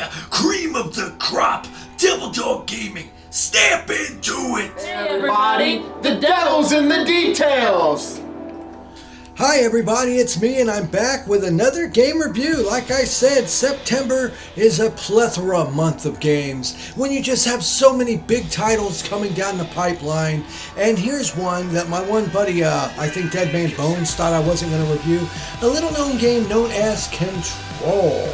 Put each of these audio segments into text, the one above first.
Yeah, cream of the crop, Devil Dog Gaming. Step into it. Hey everybody, the devil's in the details. Hi everybody, it's me and I'm back with another game review. Like I said, September is a plethora month of games when you just have so many big titles coming down the pipeline. And here's one that my one buddy, I think Dead Man Bones, thought I wasn't going to review. A little known game known as Control.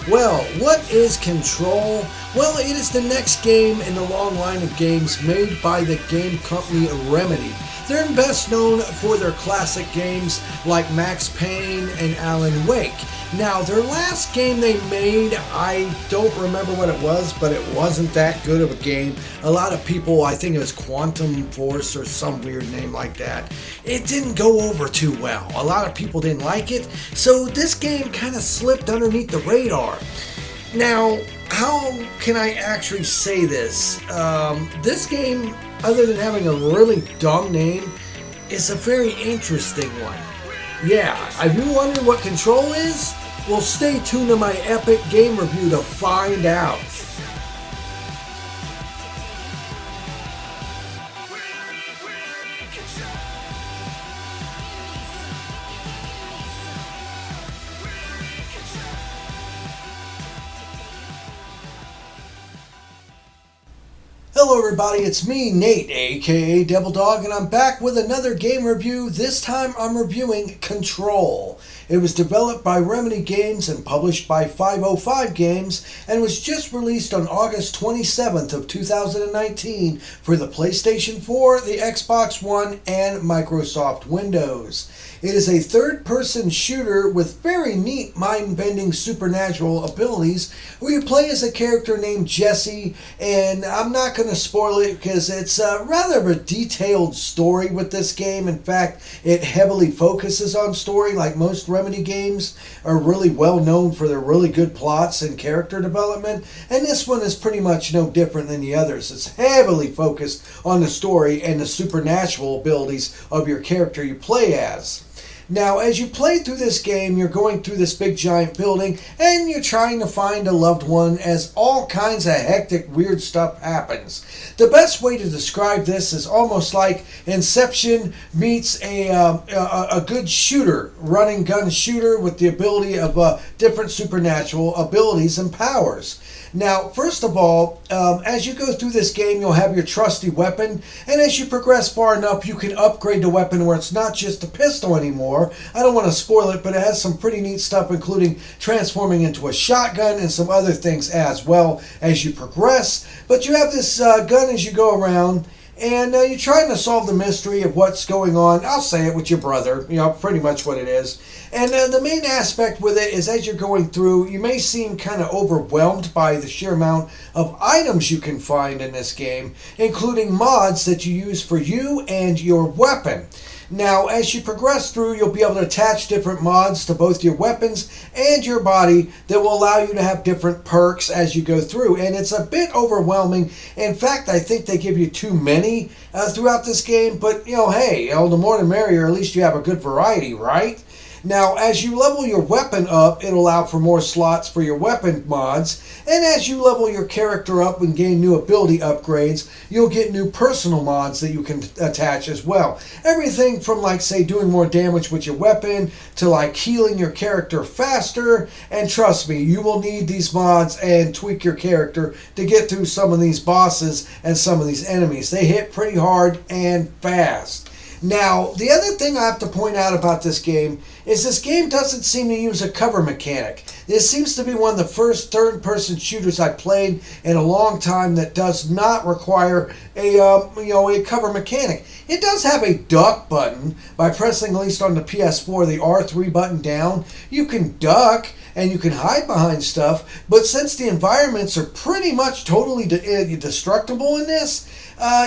Well, what is Control? Well, it is the next game in the long line of games made by the game company Remedy. They're best known for their classic games like Max Payne and Alan Wake. Now, their last game they made, I don't remember what it was, but it wasn't that good of a game. A lot of people, I think it was Quantum Force or some weird name like that. It didn't go over too well. A lot of people didn't like it, so this game kind of slipped underneath the radar. Now, how can I actually say this? This game, other than having a really dumb name, is a very interesting one. Yeah, have you wondered what Control is? Well, stay tuned to my epic game review to find out. Hello everybody, it's me, Nate, aka Devil Dog, and I'm back with another game review. This time I'm reviewing Control. It was developed by Remedy Games and published by 505 Games and was just released on August 27th of 2019 for the PlayStation 4, the Xbox One, and Microsoft Windows. It is a third-person shooter with very neat mind-bending supernatural abilities where you play as a character named Jesse, and I'm not going to spoil it because it's rather a detailed story with this game. In fact, it heavily focuses on story. Like most Remedy games are really well known for their really good plots and character development, and this one is pretty much no different than the others. It's heavily focused on the story and the supernatural abilities of your character you play as. Now, as you play through this game, you're going through this big giant building and you're trying to find a loved one as all kinds of hectic, weird stuff happens. The best way to describe this is almost like Inception meets a good shooter, running gun shooter with the ability of different supernatural abilities and powers. Now, first of all, as you go through this game, you'll have your trusty weapon, and as you progress far enough, you can upgrade the weapon where it's not just a pistol anymore. I don't want to spoil it, but it has some pretty neat stuff, including transforming into a shotgun and some other things as well as you progress. But you have this gun as you go around, and you're trying to solve the mystery of what's going on. I'll say it with your brother, pretty much what it is. And the main aspect with it is as you're going through, you may seem kind of overwhelmed by the sheer amount of items you can find in this game, including mods that you use for you and your weapon. Now, as you progress through, you'll be able to attach different mods to both your weapons and your body that will allow you to have different perks as you go through. And it's a bit overwhelming. In fact, I think they give you too many throughout this game. But, hey, the more the merrier. At least you have a good variety, right? Now, as you level your weapon up, it'll allow for more slots for your weapon mods. And as you level your character up and gain new ability upgrades, you'll get new personal mods that you can attach as well. Everything from, like, say, doing more damage with your weapon to, like, healing your character faster. And trust me, you will need these mods and tweak your character to get through some of these bosses and some of these enemies. They hit pretty hard and fast. Now, the other thing I have to point out about this game is this game doesn't seem to use a cover mechanic. This seems to be one of the first third-person shooters I played in a long time that does not require a cover mechanic. It does have a duck button. By pressing, at least on the PS4, the R3 button down, you can duck and you can hide behind stuff, but since the environments are pretty much totally destructible in this,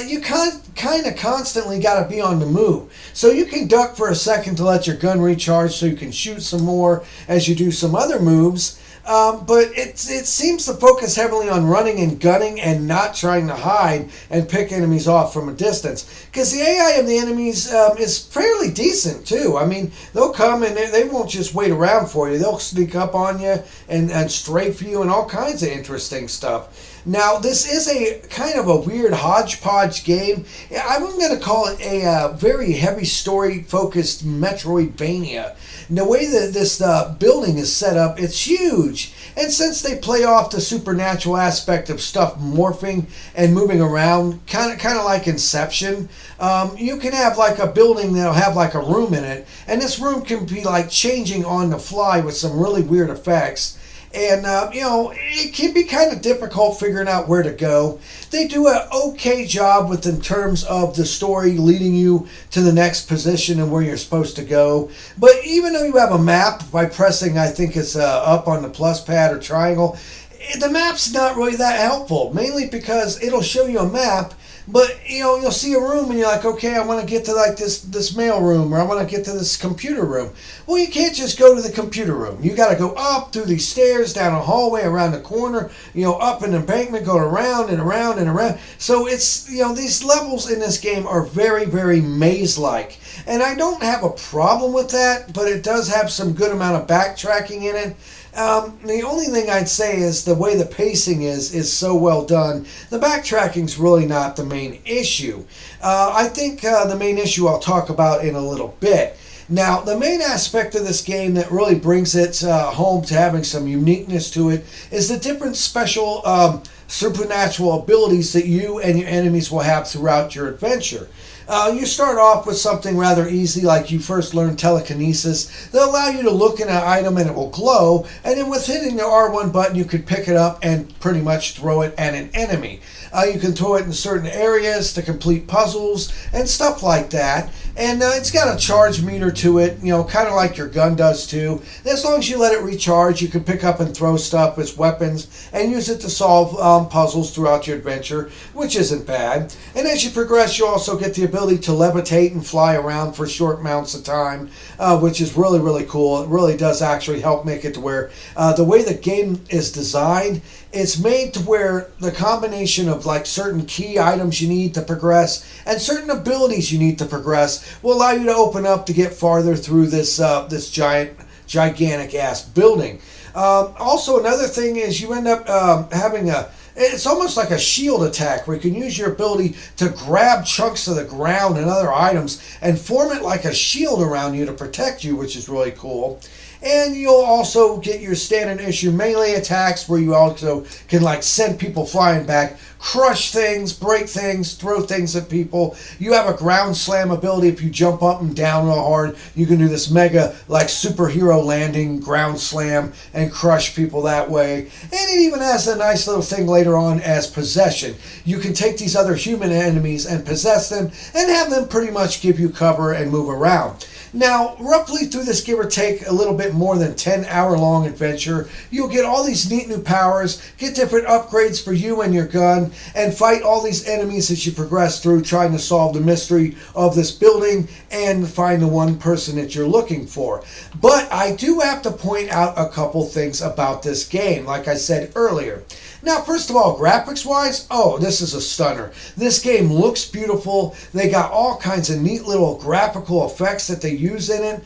you kind of constantly got to be on the move. So you can duck for a second to let your gun recharge so you can shoot some more as you do some other moves. But it seems to focus heavily on running and gunning and not trying to hide and pick enemies off from a distance. Because the AI of the enemies is fairly decent too. I mean, they'll come and they won't just wait around for you. They'll sneak up on you and strafe you and all kinds of interesting stuff. Now, this is a kind of a weird hodgepodge game. I'm going to call it a very heavy story-focused Metroidvania. And the way that this building is set up, it's huge. And since they play off the supernatural aspect of stuff morphing and moving around, kind of like Inception, you can have like a building that'll have like a room in it. And this room can be like changing on the fly with some really weird effects. And, it can be kind of difficult figuring out where to go. They do an okay job in terms of the story leading you to the next position and where you're supposed to go. But even though you have a map by pressing, I think it's up on the plus pad or triangle, the map's not really that helpful. Mainly because it'll show you a map, but you'll see a room and you're like, okay, I want to get to like this mail room, or I want to get to this computer room. Well, you can't just go to the computer room. You got to go up through these stairs, down a hallway, around the corner, up an embankment, going around and around and around. So it's, these levels in this game are very, very maze-like. And I don't have a problem with that, but it does have some good amount of backtracking in it. The only thing I'd say is the way the pacing is so well done. The backtracking's really not the main issue. I think the main issue I'll talk about in a little bit. Now, the main aspect of this game that really brings it home to having some uniqueness to it is the different special supernatural abilities that you and your enemies will have throughout your adventure. You start off with something rather easy, like you first learn telekinesis. They'll allow you to look at an item and it will glow, and then with hitting the R1 button you can pick it up and pretty much throw it at an enemy. You can throw it in certain areas to complete puzzles and stuff like that. And it's got a charge meter to it, kind of like your gun does too. As long as you let it recharge, you can pick up and throw stuff as weapons and use it to solve puzzles throughout your adventure, which isn't bad. And as you progress, you also get the ability to levitate and fly around for short amounts of time, which is really, really cool. It really does actually help make it to where the way the game is designed, it's made to where the combination of like certain key items you need to progress and certain abilities you need to progress will allow you to open up to get farther through this gigantic ass building. Also, another thing is you end up having it's almost like a shield attack where you can use your ability to grab chunks of the ground and other items and form it like a shield around you to protect you, which is really cool. And you'll also get your standard issue melee attacks where you also can like send people flying back, crush things, break things, throw things at people. You have a ground slam ability. If you jump up and down real hard, you can do this mega like superhero landing ground slam and crush people that way. And it even has a nice little thing later on as possession. You can take these other human enemies and possess them and have them pretty much give you cover and move around. Now, roughly through this give or take a little bit more than 10-hour-long adventure, you'll get all these neat new powers, get different upgrades for you and your gun, and fight all these enemies as you progress through trying to solve the mystery of this building and find the one person that you're looking for. But I do have to point out a couple things about this game, like I said earlier. Now, first of all, graphics-wise, this is a stunner. This game looks beautiful. They got all kinds of neat little graphical effects that they use in it.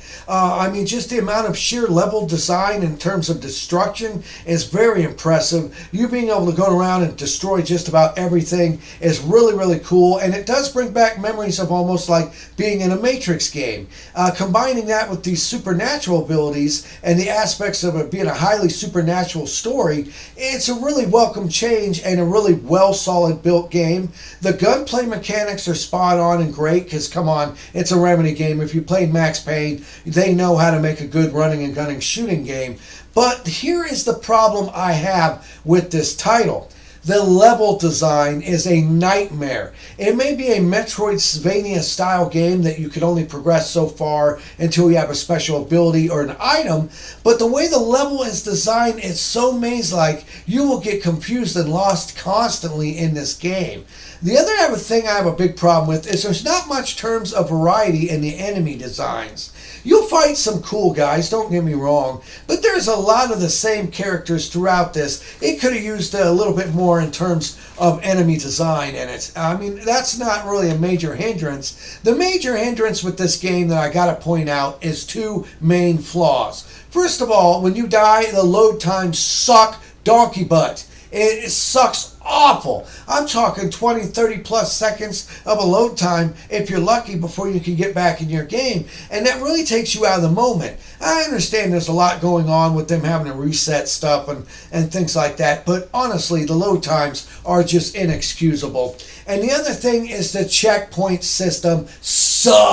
Just the amount of sheer level design in terms of destruction is very impressive. You being able to go around and destroy just about everything is really, really cool. And it does bring back memories of almost like being in a Matrix game. Combining that with these supernatural abilities and the aspects of it being a highly supernatural story, it's a really welcome change and a really solid built game. The gunplay mechanics are spot on and great because, come on, it's a Remedy game. If you played Max Payne, they know how to make a good running and gunning shooting game. But here is the problem I have with this title. The level design is a nightmare. It may be a Metroidvania style game that you can only progress so far until you have a special ability or an item, but the way the level is designed is so maze-like, you will get confused and lost constantly in this game. The other thing I have a big problem with is there's not much terms of variety in the enemy designs. You'll fight some cool guys, don't get me wrong, but there's a lot of the same characters throughout this. It could have used a little bit more in terms of enemy design in it. I mean, that's not really a major hindrance. The major hindrance with this game that I gotta point out is two main flaws. First of all, when you die, the load times suck donkey butt. It sucks awful. I'm talking 20, 30 plus seconds of a load time if you're lucky before you can get back in your game. And that really takes you out of the moment. I understand there's a lot going on with them having to reset stuff and things like that. But honestly, the load times are just inexcusable. And the other thing is the checkpoint system sucks.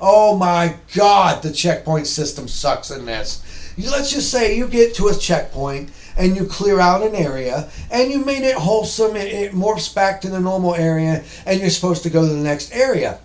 Oh my God, the checkpoint system sucks in this. Let's just say you get to a checkpoint and you clear out an area and you made it wholesome, it morphs back to the normal area and you're supposed to go to the next area.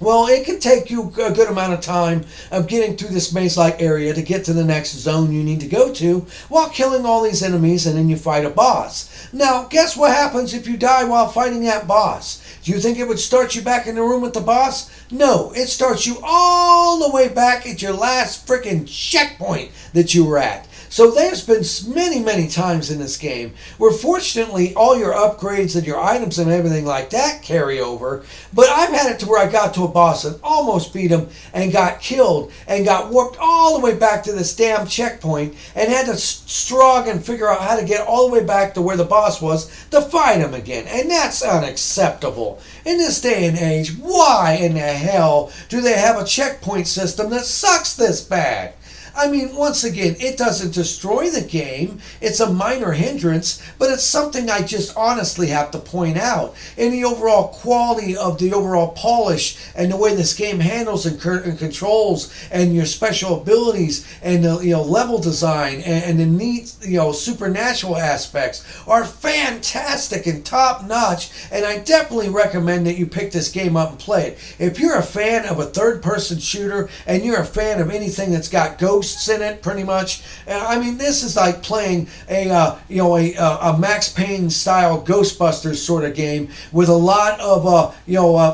Well, it can take you a good amount of time of getting through this maze-like area to get to the next zone you need to go to while killing all these enemies, and then you fight a boss. Now, guess what happens if you die while fighting that boss? Do you think it would start you back in the room with the boss? No, it starts you all the way back at your last freaking checkpoint that you were at. So there's been many, many times in this game where fortunately all your upgrades and your items and everything like that carry over. But I've had it to where I got to a boss and almost beat him and got killed and got warped all the way back to this damn checkpoint and had to struggle and figure out how to get all the way back to where the boss was to fight him again. And that's unacceptable. In this day and age, why in the hell do they have a checkpoint system that sucks this bad? I mean, once again, it doesn't destroy the game. It's a minor hindrance, but it's something I just honestly have to point out. In the overall quality of the overall polish and the way this game handles and controls and your special abilities and the level design and the neat supernatural aspects are fantastic and top notch. And I definitely recommend that you pick this game up and play it. If you're a fan of a third-person shooter and you're a fan of anything that's got ghosts in it, pretty much. I mean, this is like playing a Max Payne style Ghostbusters sort of game with a lot of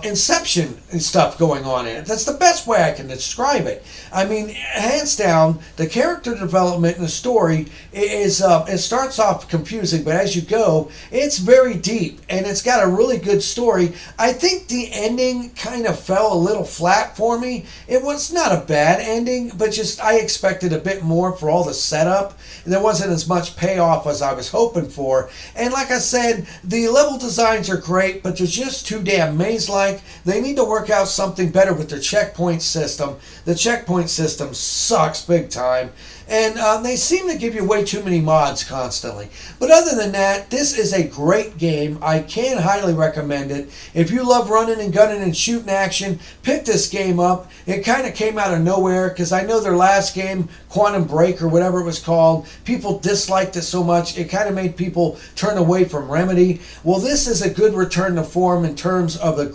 inception and stuff going on in it. That's the best way I can describe it. I mean, hands down, the character development and the story is it starts off confusing, but as you go, it's very deep and it's got a really good story. I think the ending kind of fell a little flat for me. It was not a bad ending, but just I expected a bit more for all the setup. There wasn't as much payoff as I was hoping for. And like I said, the level designs are great, but they're just too damn maze-like. They need to work out something better with their checkpoint system. The checkpoint system sucks big time. And they seem to give you way too many mods constantly. But other than that, this is a great game. I can highly recommend it. If you love running and gunning and shooting action, pick this game up. It kind of came out of nowhere because I know their last game, Quantum Break or whatever it was called, people disliked it so much it kind of made people turn away from Remedy. Well, this is a good return to form in terms of a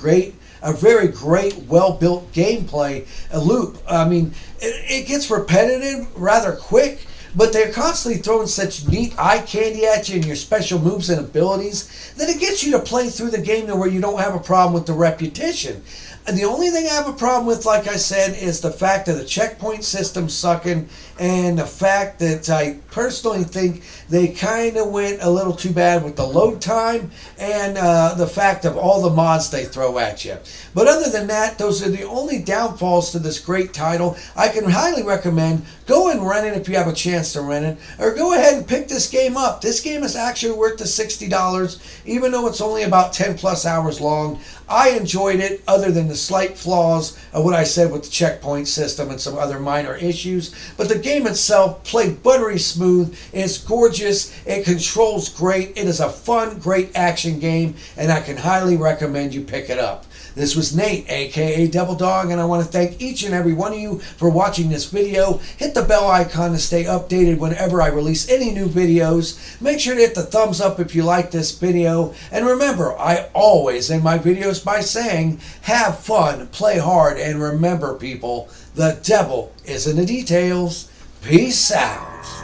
very great, well-built gameplay loop. I mean, it gets repetitive rather quick, but they're constantly throwing such neat eye candy at you and your special moves and abilities that it gets you to play through the game to where you don't have a problem with the repetition. And the only thing I have a problem with, like I said, is the fact that the checkpoint system sucking and the fact that I personally think they kind of went a little too bad with the load time and the fact of all the mods they throw at you. But other than that, those are the only downfalls to this great title. I can highly recommend go and rent it if you have a chance to rent it, or go ahead and pick this game up. This game is actually worth the $60, even though it's only about 10 plus hours long. I enjoyed it, other than the slight flaws of what I said with the checkpoint system and some other minor issues. But the game itself played buttery smooth. It's gorgeous. It controls great. It is a fun, great action game, and I can highly recommend you pick it up. This was Nate, aka Devil Dog, and I want to thank each and every one of you for watching this video. Hit the bell icon to stay updated whenever I release any new videos. Make sure to hit the thumbs up if you like this video. And remember, I always end my videos by saying, have fun, play hard, and remember people, the devil is in the details. Peace out.